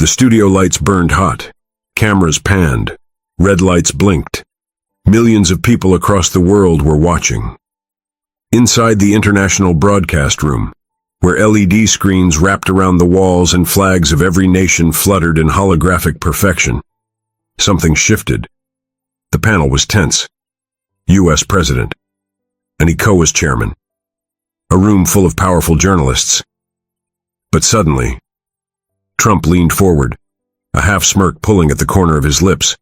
The studio lights burned hot. Cameras panned. Red lights blinked. Millions of people across the world were watching. Inside the international broadcast room, where LED screens wrapped around the walls and flags of every nation fluttered in holographic perfection, something shifted. The panel was tense. U.S. President, an ECOWAS chairman, a room full of powerful journalists. But suddenly, Trump leaned forward, a half-smirk pulling at the corner of his lips.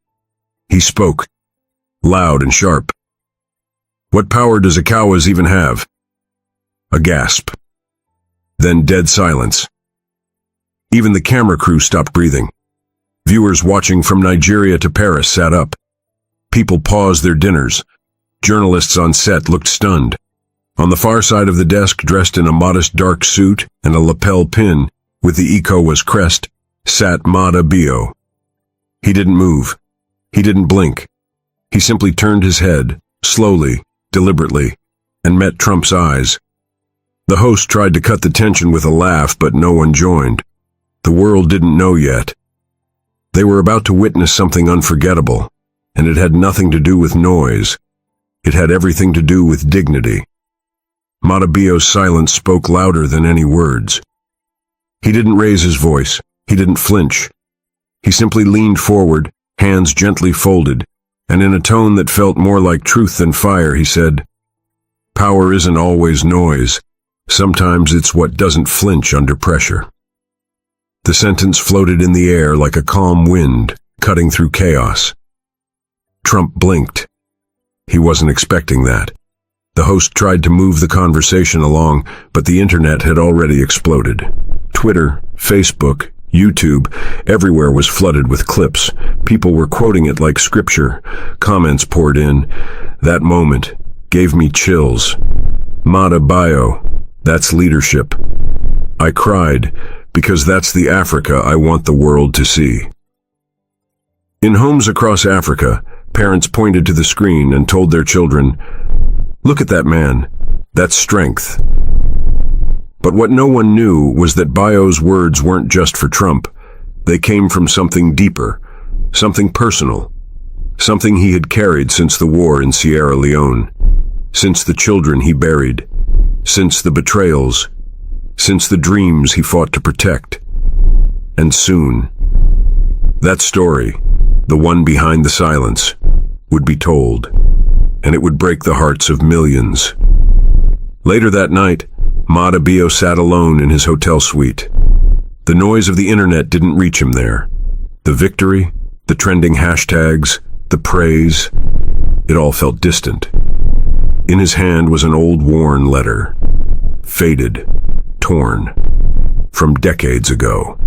He spoke, loud and sharp. "What power does ECOWAS even have?" A gasp. Then dead silence. Even the camera crew stopped breathing. Viewers watching from Nigeria to Paris sat up. People paused their dinners. Journalists on set looked stunned. On the far side of the desk, dressed in a modest dark suit and a lapel pin with the ECOWAS crest, sat Maada Bio. He didn't move. He didn't blink. He simply turned his head, slowly, deliberately, and met Trump's eyes. The host tried to cut the tension with a laugh, but no one joined. The world didn't know yet. They were about to witness something unforgettable, and it had nothing to do with noise. It had everything to do with dignity. Maada Bio's silence spoke louder than any words. He didn't raise his voice. He didn't flinch. He simply leaned forward, hands gently folded, and in a tone that felt more like truth than fire, he said, "Power isn't always noise. Sometimes it's what doesn't flinch under pressure." The sentence floated in the air like a calm wind, cutting through chaos. Trump blinked. He wasn't expecting that. The host tried to move the conversation along, but the internet had already exploded. Twitter, Facebook, YouTube, everywhere was flooded with clips. People were quoting it like scripture. Comments poured in. That moment gave me chills. Maada Bio, that's leadership. I cried, because that's the Africa I want the world to see. In homes across Africa, parents pointed to the screen and told their children, "Look at that man. That's strength." But what no one knew was that Bio's words weren't just for Trump. They came from something deeper, something personal, something he had carried since the war in Sierra Leone, since the children he buried, since the betrayals, since the dreams he fought to protect. And soon, that story, the one behind the silence, would be told, and it would break the hearts of millions. Later that night, Maada Bio sat alone in his hotel suite. The noise of the internet didn't reach him there. The victory, the trending hashtags, the praise, it all felt distant. In his hand was an old worn letter, faded, torn, from decades ago.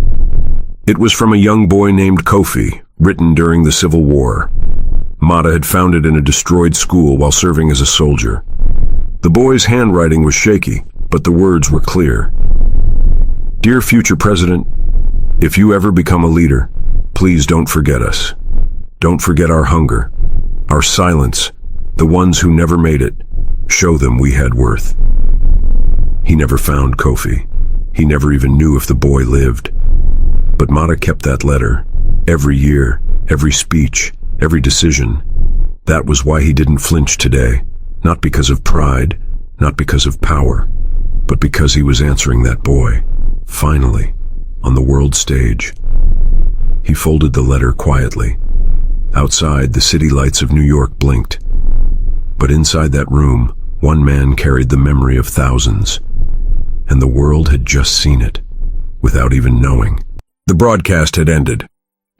It was from a young boy named Kofi, written during the Civil War. Maada had found it in a destroyed school while serving as a soldier. The boy's handwriting was shaky, but the words were clear. "Dear future President, if you ever become a leader, please don't forget us. Don't forget our hunger, our silence, the ones who never made it. Show them we had worth." He never found Kofi. He never even knew if the boy lived. But Maada kept that letter. Every year, every speech, every decision. That was why he didn't flinch today. Not because of pride, not because of power, but because he was answering that boy, finally, on the world stage. He folded the letter quietly. Outside, the city lights of New York blinked. But inside that room, one man carried the memory of thousands, and the world had just seen it, without even knowing. The broadcast had ended,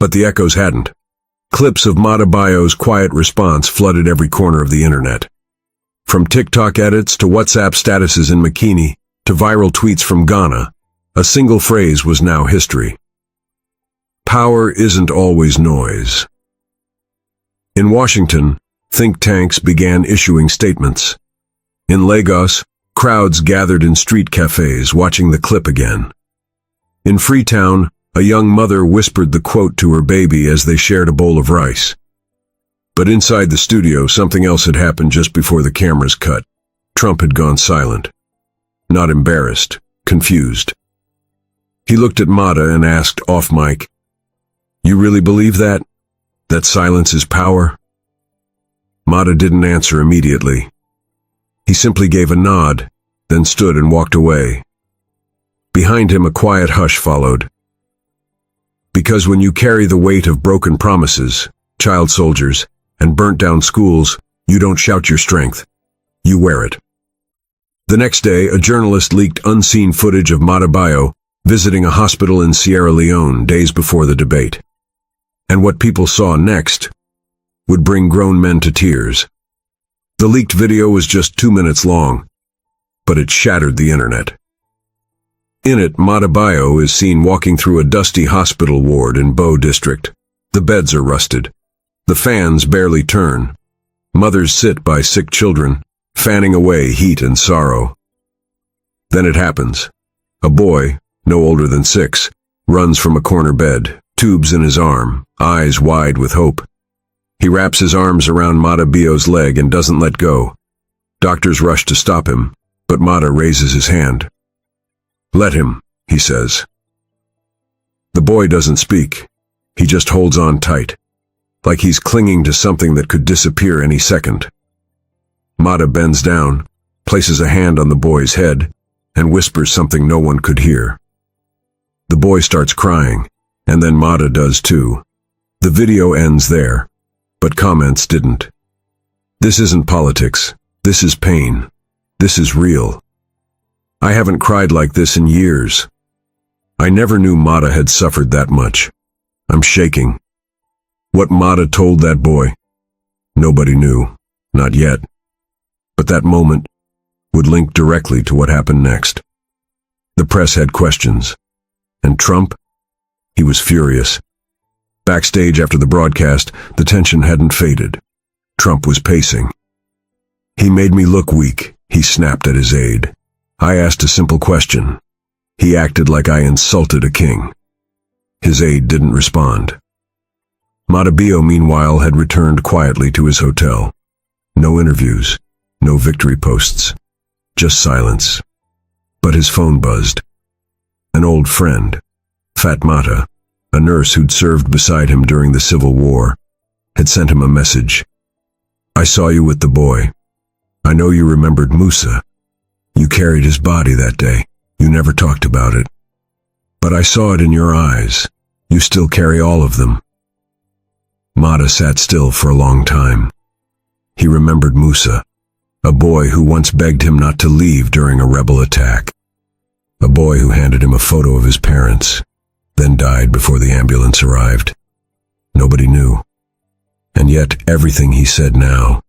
but the echoes hadn't. Clips of Maada Bio's quiet response flooded every corner of the internet. From TikTok edits to WhatsApp statuses in Makini to viral tweets from Ghana, a single phrase was now history. Power isn't always noise. In Washington, think tanks began issuing statements. In Lagos, crowds gathered in street cafes watching the clip again. In Freetown, a young mother whispered the quote to her baby as they shared a bowl of rice. But inside the studio, something else had happened just before the cameras cut. Trump had gone silent. Not embarrassed, confused. He looked at Maada and asked, off mic, You really believe that? That silence is power? Maada didn't answer immediately. He simply gave a nod, then stood and walked away. Behind him, a quiet hush followed. Because when you carry the weight of broken promises, child soldiers, and burnt-down schools, you don't shout your strength. You wear it. The next day, a journalist leaked unseen footage of Maada Bio visiting a hospital in Sierra Leone days before the debate. And what people saw next would bring grown men to tears. The leaked video was just 2 minutes long, but it shattered the internet. In it, Maada Bio is seen walking through a dusty hospital ward in Bo district. The beds are rusted. The fans barely turn. Mothers sit by sick children, fanning away heat and sorrow. Then it happens. A boy, no older than 6, runs from a corner bed, tubes in his arm, eyes wide with hope. He wraps his arms around Maada Bio's leg and doesn't let go. Doctors rush to stop him, but Maada raises his hand. "Let him," he says. The boy doesn't speak. He just holds on tight, like he's clinging to something that could disappear any second. Maada bends down, places a hand on the boy's head, and whispers something no one could hear. The boy starts crying, and then Maada does too. The video ends there, but comments didn't. This isn't politics. This is pain. This is real. I haven't cried like this in years. I never knew Maada had suffered that much. I'm shaking. What Maada told that boy, nobody knew, not yet. But that moment would link directly to what happened next. The press had questions. And Trump? He was furious. Backstage after the broadcast, the tension hadn't faded. Trump was pacing. "He made me look weak," he snapped at his aide. "I asked a simple question. He acted like I insulted a king." His aide didn't respond. Maada Bio, meanwhile, had returned quietly to his hotel. No interviews, no victory posts, just silence. But his phone buzzed. An old friend, Fatmata, a nurse who'd served beside him during the Civil War, had sent him a message. "I saw you with the boy. I know you remembered Musa. You carried his body that day. You never talked about it. But I saw it in your eyes. You still carry all of them." Maada sat still for a long time. He remembered Musa, a boy who once begged him not to leave during a rebel attack. A boy who handed him a photo of his parents, then died before the ambulance arrived. Nobody knew. And yet everything he said now,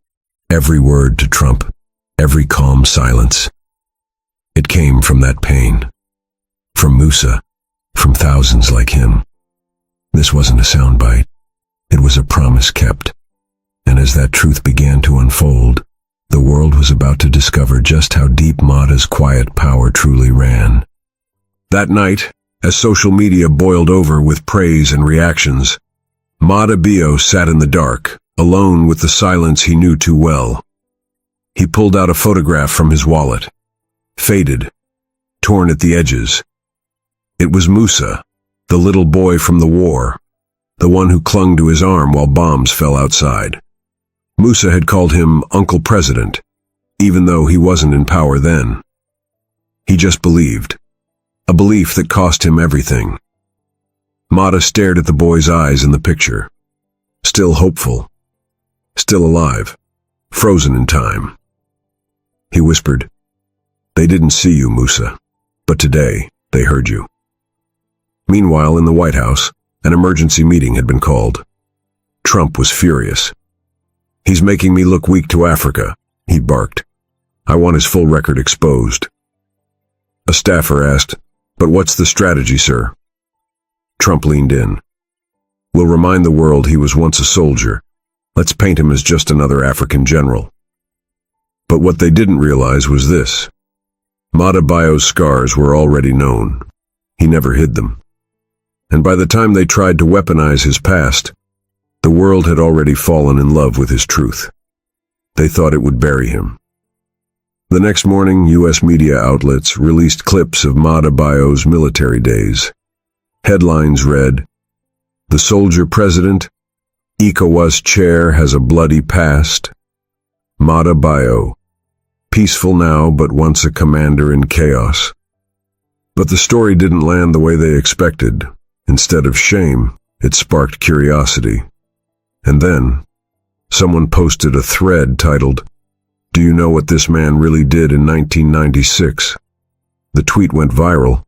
every word to Trump, every calm silence, it came from that pain. From Musa, from thousands like him. This wasn't a soundbite. It was a promise kept. And as that truth began to unfold, the world was about to discover just how deep Maada's quiet power truly ran. That night, as social media boiled over with praise and reactions, Maada Bio sat in the dark, alone with the silence he knew too well. He pulled out a photograph from his wallet, faded, torn at the edges. It was Musa, the little boy from the war, the one who clung to his arm while bombs fell outside. Musa had called him Uncle President, even though he wasn't in power then. He just believed, a belief that cost him everything. Maada stared at the boy's eyes in the picture, still hopeful, still alive, frozen in time. He whispered, "They didn't see you, Musa, but today they heard you." Meanwhile, in the White House, an emergency meeting had been called. Trump was furious. "He's making me look weak to Africa," he barked. "I want his full record exposed." A staffer asked, "But what's the strategy, sir?" Trump leaned in. "We'll remind the world he was once a soldier. Let's paint him as just another African general." But what they didn't realize was this. Maada Bio's scars were already known. He never hid them. And by the time they tried to weaponize his past, the world had already fallen in love with his truth. They thought it would bury him. The next morning, U.S. media outlets released clips of Maada Bio's military days. Headlines read, The soldier president, ECOWAS chair has a bloody past. Maada Bio, peaceful now but once a commander in chaos. But the story didn't land the way they expected. Instead of shame, it sparked curiosity. And then, someone posted a thread titled, "Do you know what this man really did in 1996? The tweet went viral.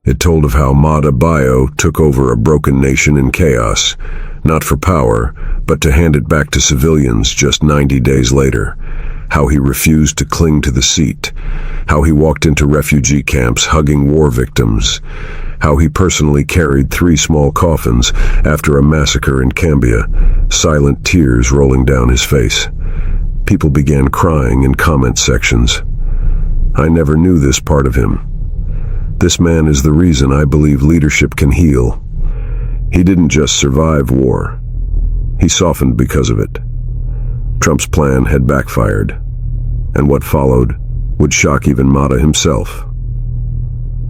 It told of how Maada Bio took over a broken nation in chaos, not for power, but to hand it back to civilians just 90 days later. How he refused to cling to the seat. How he walked into refugee camps hugging war victims. How he personally carried 3 small coffins after a massacre in Cambia, silent tears rolling down his face. People began crying in comment sections. I never knew this part of him. This man is the reason I believe leadership can heal. He didn't just survive war. He softened because of it. Trump's plan had backfired, and what followed would shock even Maada himself.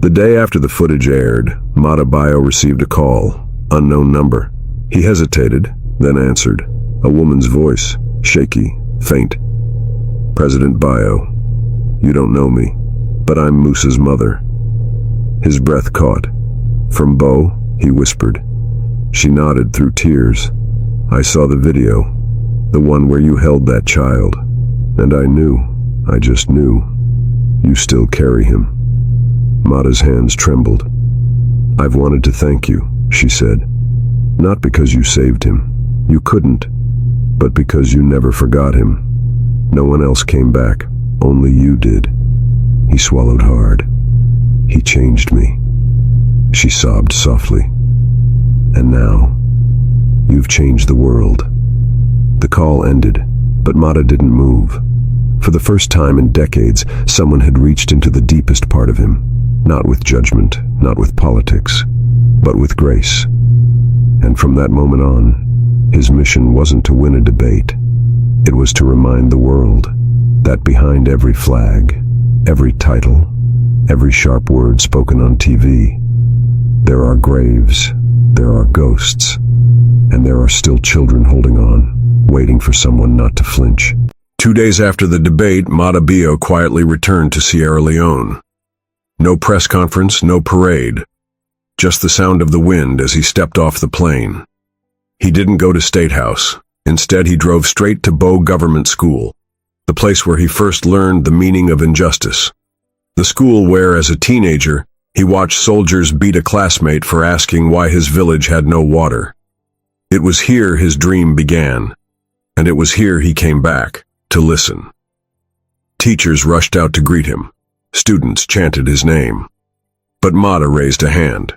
The day after the footage aired, Maada Bio received a call, unknown number. He hesitated, then answered, a woman's voice, shaky, faint. "President Bio, you don't know me, but I'm Musa's mother." His breath caught. "From Bo," he whispered. She nodded through tears. "I saw the video, the one where you held that child, and I just knew, you still carry him." Maada's hands trembled. "I've wanted to thank you," she said. "Not because you saved him, you couldn't, but because you never forgot him. No one else came back, only you did." He swallowed hard. "He changed me," she sobbed softly. "And now, you've changed the world." The call ended, but Maada didn't move. For the first time in decades, someone had reached into the deepest part of him, not with judgment, not with politics, but with grace. And from that moment on, his mission wasn't to win a debate. It was to remind the world that behind every flag, every title, every sharp word spoken on TV, there are graves, there are ghosts, and there are still children holding on, waiting for someone not to flinch. 2 days after the debate, Maada Bio quietly returned to Sierra Leone. No press conference, no parade. Just the sound of the wind as he stepped off the plane. He didn't go to State House. Instead, he drove straight to Bo Government School, the place where he first learned the meaning of injustice. The school where, as a teenager, he watched soldiers beat a classmate for asking why his village had no water. It was here his dream began, and it was here he came back to listen. Teachers rushed out to greet him. Students chanted his name. But Maada raised a hand.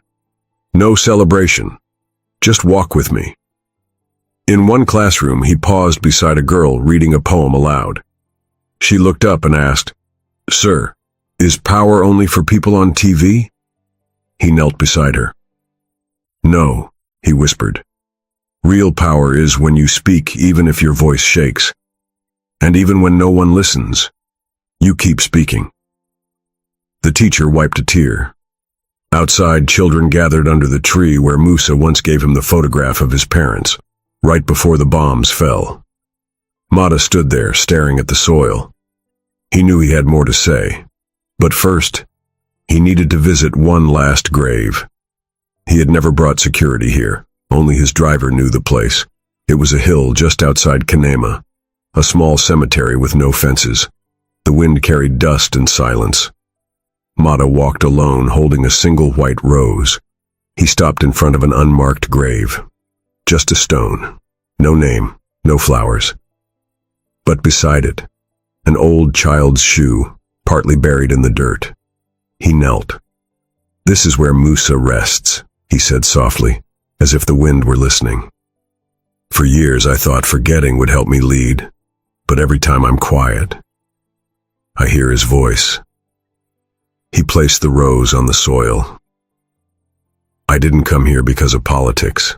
"No celebration. Just walk with me." In one classroom, he paused beside a girl reading a poem aloud. She looked up and asked, "Sir, is power only for people on TV?" He knelt beside her. "No," he whispered. "Real power is when you speak even if your voice shakes. And even when no one listens, you keep speaking." The teacher wiped a tear. Outside, children gathered under the tree where Musa once gave him the photograph of his parents, right before the bombs fell. Maada stood there, staring at the soil. He knew he had more to say. But first, he needed to visit one last grave. He had never brought security here. Only his driver knew the place. It was a hill just outside Kanema, a small cemetery with no fences. The wind carried dust and silence. Maada walked alone, holding a single white rose. He stopped in front of an unmarked grave. Just a stone. No name, no flowers. But beside it, an old child's shoe, partly buried in the dirt. He knelt. "This is where Musa rests," he said softly, as if the wind were listening. "For years I thought forgetting would help me lead, but every time I'm quiet, I hear his voice." He placed the rose on the soil. "I didn't come here because of politics.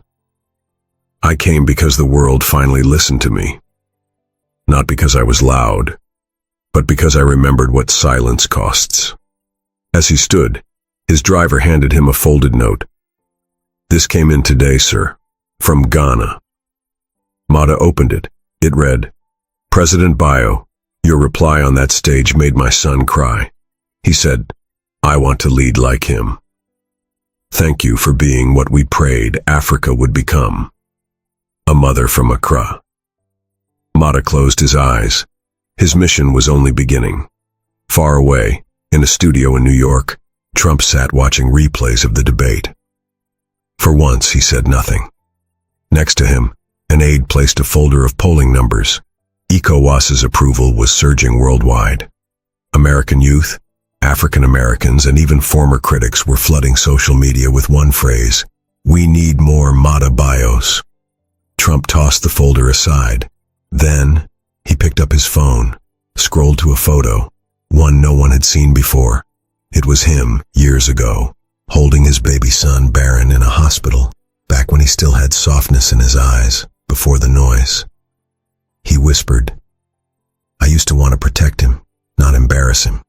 I came because the world finally listened to me. Not because I was loud, but because I remembered what silence costs." As he stood, his driver handed him a folded note. "This came in today, sir. from Ghana. Maada opened it. It read, "President Bio, your reply on that stage made my son cry. He said, I want to lead like him. Thank you for being what we prayed Africa would become. A mother from Accra." Maada closed his eyes. His mission was only beginning. Far away, in a studio in New York, Trump sat watching replays of the debate. For once, he said nothing. Next to him, an aide placed a folder of polling numbers. ECOWAS's approval was surging worldwide. American youth, African Americans, and even former critics were flooding social media with one phrase: "We need more Maada Bios." Trump tossed the folder aside. Then, he picked up his phone, scrolled to a photo, one no one had seen before. It was him, years ago, holding his baby son Baron in a hospital, back when he still had softness in his eyes, before the noise. He whispered, "I used to want to protect him, not embarrass him."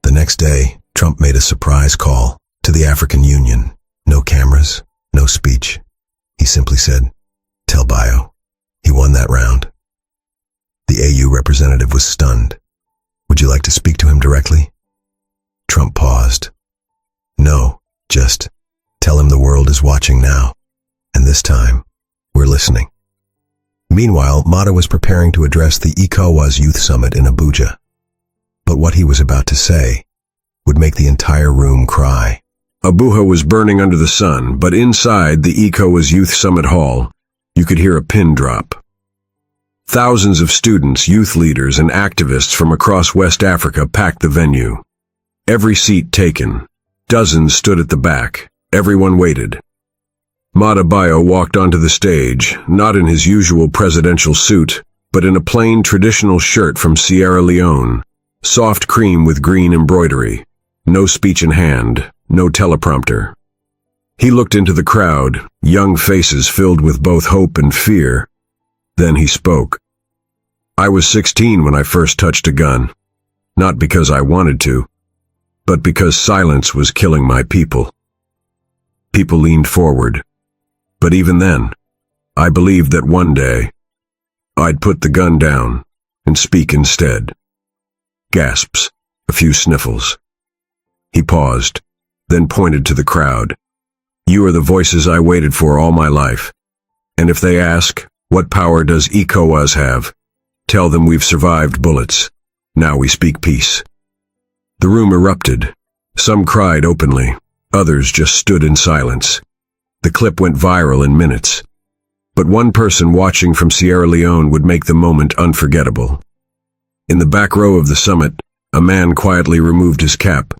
The next day, Trump made a surprise call to the African Union. No cameras, no speech. He simply said, "Tell Bio, he won that round." The AU representative was stunned. "Would you like to speak to him directly?" Trump paused. "No, just tell him the world is watching now, and this time, we're listening." Meanwhile, Maada was preparing to address the ECOWAS Youth Summit in Abuja. But what he was about to say would make the entire room cry. Abuja was burning under the sun, but inside the ECOWAS Youth Summit Hall, you could hear a pin drop. Thousands of students, youth leaders, and activists from across West Africa packed the venue. Every seat taken. Dozens stood at the back. Everyone waited. Maada Bio walked onto the stage, not in his usual presidential suit, but in a plain traditional shirt from Sierra Leone, soft cream with green embroidery, no speech in hand, no teleprompter. He looked into the crowd, young faces filled with both hope and fear. Then he spoke. "I was 16 when I first touched a gun, not because I wanted to, but because silence was killing my people." People leaned forward. But even then, I believed that one day, I'd put the gun down and speak instead. Gasps, a few sniffles. He paused, then pointed to the crowd. "You are the voices I waited for all my life. And if they ask, what power does ECOWAS have? Tell them we've survived bullets. Now we speak peace." The room erupted. Some cried openly. Others just stood in silence. The clip went viral in minutes. But one person watching from Sierra Leone would make the moment unforgettable. In the back row of the summit, a man quietly removed his cap.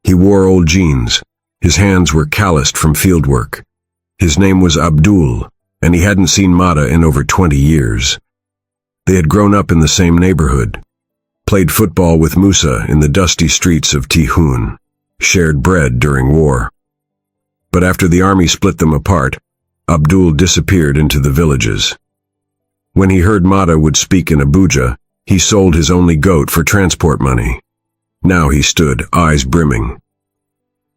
He wore old jeans. His hands were calloused from fieldwork. His name was Abdul, and he hadn't seen Maada in over 20 years. They had grown up in the same neighborhood, played football with Musa in the dusty streets of Tihun, shared bread during war. But after the army split them apart, Abdul disappeared into the villages. When he heard Maada would speak in Abuja, he sold his only goat for transport money. Now he stood, eyes brimming.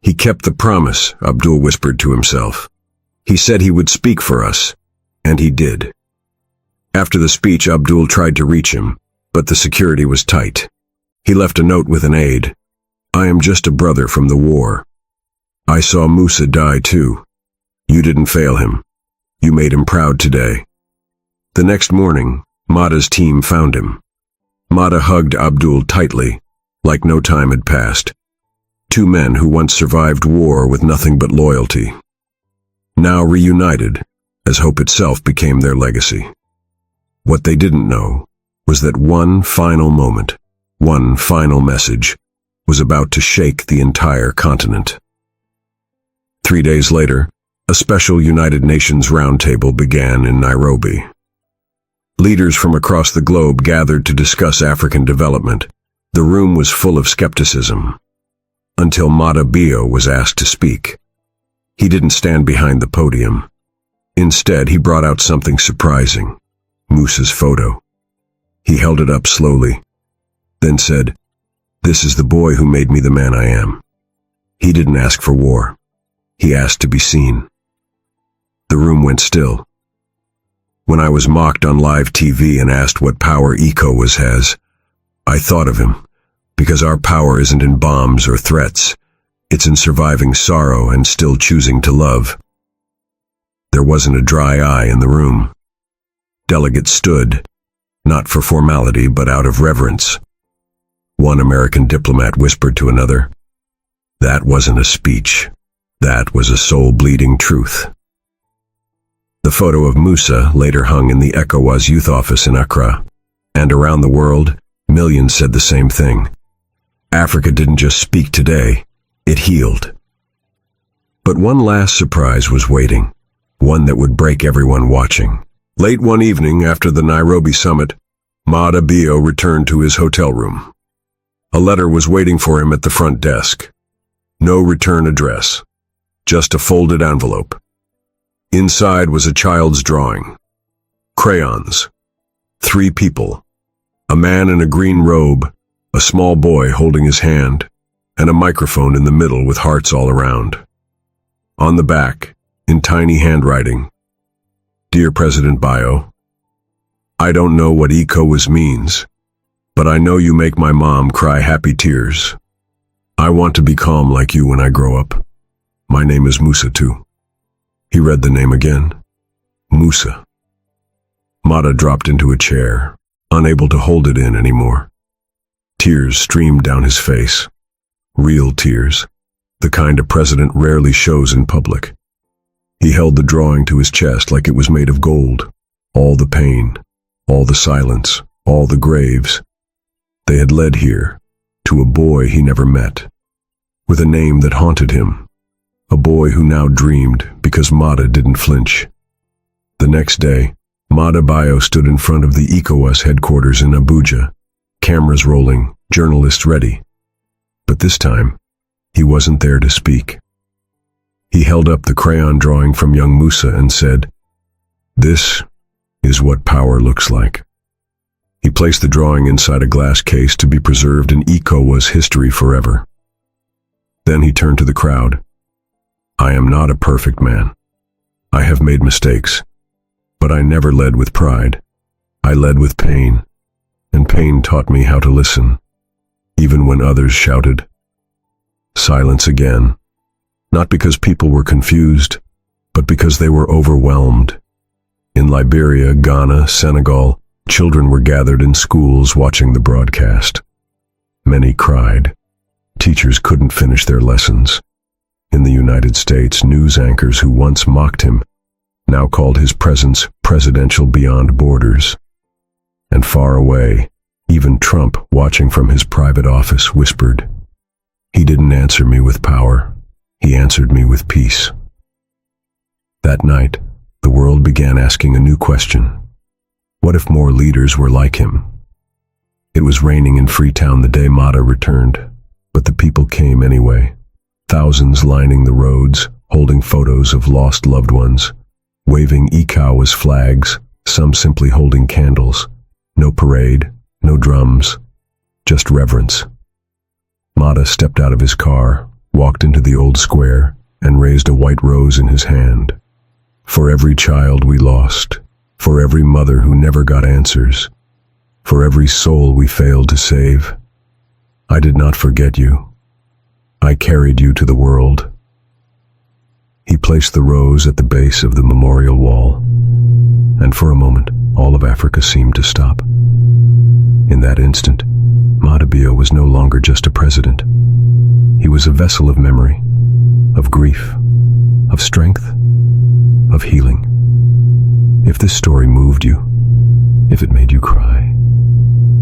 "He kept the promise," Abdul whispered to himself. "He said he would speak for us, and he did." After the speech, Abdul tried to reach him, but the security was tight. He left a note with an aide. "I am just a brother from the war. I saw Musa die too. You didn't fail him. You made him proud today." The next morning, Maada's team found him. Maada hugged Abdul tightly, like no time had passed. Two men who once survived war with nothing but loyalty. Now reunited, as hope itself became their legacy. What they didn't know was that one final moment, one final message, was about to shake the entire continent. 3 days later, a special United Nations roundtable began in Nairobi. Leaders from across the globe gathered to discuss African development. The room was full of skepticism, until Maada Bio was asked to speak. He didn't stand behind the podium. Instead, he brought out something surprising: Musa's photo. He held it up slowly, then said, "This is the boy who made me the man I am." He didn't ask for war. He asked to be seen. The room went still. When I was mocked on live TV and asked what power ECOWAS has, I thought of him, because our power isn't in bombs or threats. It's in surviving sorrow and still choosing to love. There wasn't a dry eye in the room. Delegates stood, not for formality but out of reverence. One American diplomat whispered to another, "That wasn't a speech. That was a soul-bleeding truth." The photo of Musa later hung in the ECOWAS youth office in Accra, and around the world, millions said the same thing. Africa didn't just speak today, it healed. But one last surprise was waiting, one that would break everyone watching. Late one evening after the Nairobi summit, Maada Bio returned to his hotel room. A letter was waiting for him at the front desk. No return address, just a folded envelope. Inside was a child's drawing. Crayons. 3 people. A man in a green robe, a small boy holding his hand, and a microphone in the middle with hearts all around. On the back, in tiny handwriting, "Dear President Bio, I don't know what ECOWAS means, but I know you make my mom cry happy tears. I want to be calm like you when I grow up. My name is Musa too." He read the name again. Musa. Maada dropped into a chair, unable to hold it in anymore. Tears streamed down his face. Real tears, the kind a president rarely shows in public. He held the drawing to his chest like it was made of gold. All the pain, all the silence, all the graves. They had led here, to a boy he never met, with a name that haunted him. A boy who now dreamed because Maada didn't flinch. The next day, Maada Bio stood in front of the ECOWAS headquarters in Abuja, cameras rolling, journalists ready. But this time, he wasn't there to speak. He held up the crayon drawing from young Musa and said, "This is what power looks like." He placed the drawing inside a glass case to be preserved in ECOWAS history forever. Then he turned to the crowd. "I am not a perfect man. I have made mistakes, but I never led with pride. I led with pain, and pain taught me how to listen, even when others shouted." Silence again, not because people were confused, but because they were overwhelmed. In Liberia, Ghana, Senegal, children were gathered in schools watching the broadcast. Many cried. Teachers couldn't finish their lessons. In the United States, news anchors who once mocked him now called his presence presidential beyond borders. And far away, even Trump, watching from his private office, whispered, "He didn't answer me with power. He answered me with peace." That night, the world began asking a new question. What if more leaders were like him? It was raining in Freetown the day Maada returned, but the people came anyway. Thousands lining the roads, holding photos of lost loved ones, waving ECOWAS flags, some simply holding candles. No parade, no drums, just reverence. Maada stepped out of his car, walked into the old square, and raised a white rose in his hand. "For every child we lost, for every mother who never got answers, for every soul we failed to save, I did not forget you. I carried you to the world." He placed the rose at the base of the memorial wall, and for a moment, all of Africa seemed to stop. In that instant, Maada Bio was no longer just a president. He was a vessel of memory, of grief, of strength, of healing. If this story moved you, if it made you cry,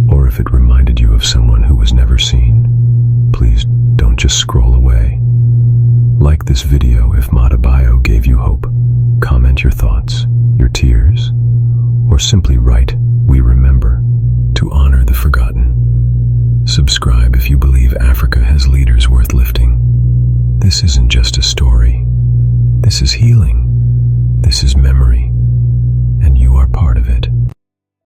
or if it reminded you of someone who was never seen, please don't just scroll away. Like this video if Maada Bio gave you hope. Comment your thoughts, your tears, or simply write, "We remember," to honor the forgotten. Subscribe if you believe Africa has leaders worth lifting. This isn't just a story. This is healing. This is memory. And you are part of it.